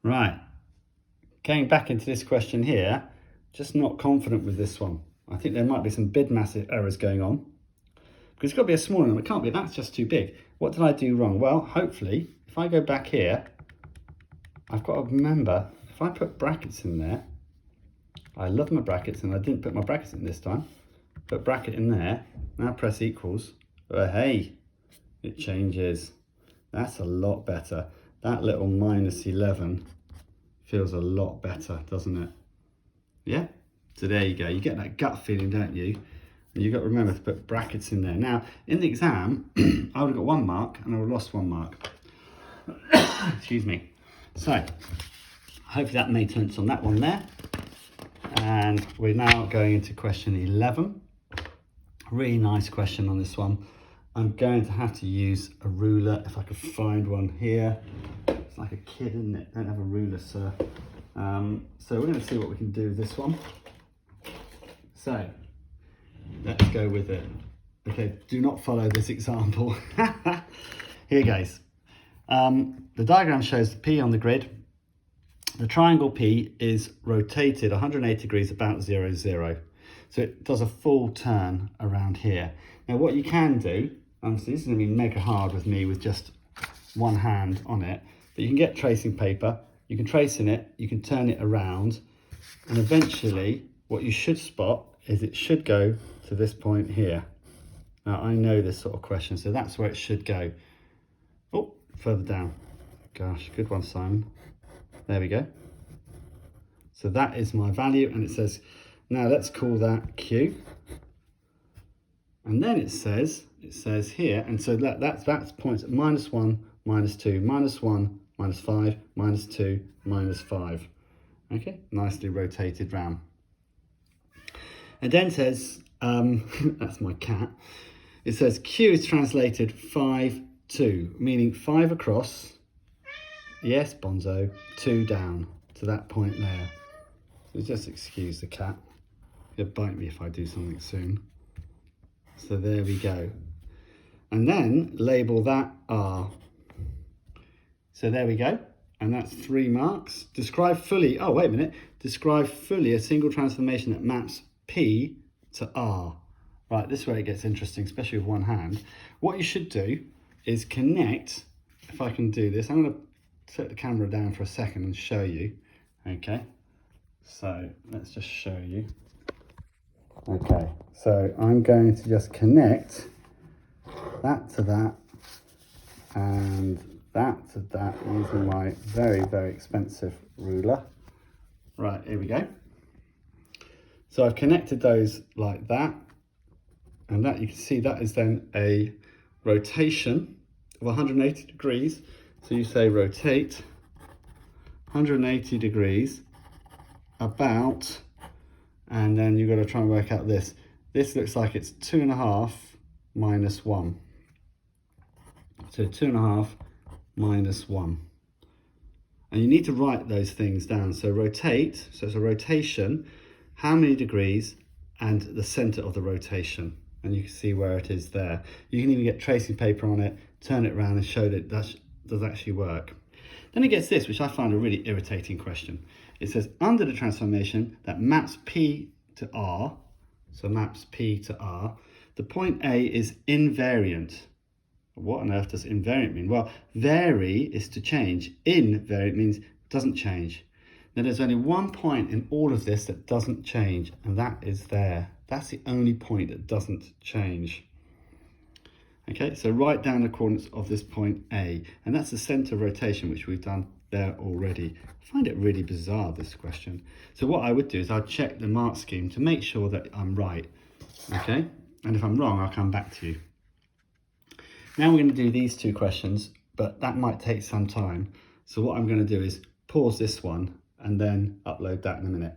Right, going back into this question here, just not confident with this one. I think there might be some bid mass errors going on. Because it's got to be a smaller number, it can't be, that's just too big. What did I do wrong? Well, hopefully, if I go back here, I've got to remember, if I put brackets in there, I love my brackets and I didn't put my brackets in this time. Put bracket in there, now press equals. Oh, hey, it changes. That's a lot better. That little -11 feels a lot better, doesn't it? Yeah? So there you go. You get that gut feeling, don't you? And you've got to remember to put brackets in there. Now, in the exam, I would have got 1 mark and I would have lost 1 mark. Excuse me. So, hopefully that made sense on that one there. And we're now going into question 11. Really nice question on this one. I'm going to have to use a ruler if I could find one here. It's like a kid, isn't it? Don't have a ruler, sir. So we're going to see what we can do with this one. So, let's go with it. Okay, do not follow this example. Here goes. The diagram shows the P on the grid. The triangle P is rotated 180 degrees about 0, 0. So it does a full turn around here. Now what you can do, obviously this is going to be mega hard with me with just one hand on it, but you can get tracing paper, you can trace in it, you can turn it around, and eventually what you should spot is it should go to this point here. Now I know this sort of question, so that's where it should go. Oh, further down. Gosh, good one, Simon. There we go. So that is my value, and it says, now let's call that Q. And then it says here, and so that's points at -1, -2, -1, -5, -2, -5. Okay, nicely rotated round. And then says, that's my cat. It says Q is translated 5, 2, meaning 5 across. Yes, Bonzo, 2 down to that point there. So just excuse the cat. He'll bite me if I do something soon. So there we go. And then label that R. So there we go. And that's 3 marks. Describe fully, oh, wait a minute. Describe fully a single transformation that maps P to R. Right, this is where it gets interesting, especially with one hand. What you should do is connect, if I can do this, I'm going to set the camera down for a second and show you. Okay, so let's just show you. Okay, so I'm going to just connect that to that and that to that using my very, very expensive ruler. Right, here we go. So I've connected those like that, and that you can see that is then a rotation of 180 degrees. So you say rotate 180 degrees about, and then you've got to try and work out this. This looks like it's 2.5 minus 1. So 2.5 minus 1. And you need to write those things down. So rotate, so it's a rotation, how many degrees, and the center of the rotation. And you can see where it is there. You can even get tracing paper on it, turn it around and show that that does actually work. Then it gets this, which I find a really irritating question. It says, under the transformation that maps P to R, so maps P to R, the point A is invariant. What on earth does invariant mean? Well, vary is to change. Invariant means doesn't change. Now there's only one point in all of this that doesn't change, and that is there. That's the only point that doesn't change. Okay, so write down the coordinates of this point A, and that's the center of rotation, which we've done there already. I find it really bizarre, this question. So what I would do is I'd check the mark scheme to make sure that I'm right, okay? And if I'm wrong, I'll come back to you. Now we're going to do these 2 questions, but that might take some time. So what I'm going to do is pause this one and then upload that in a minute.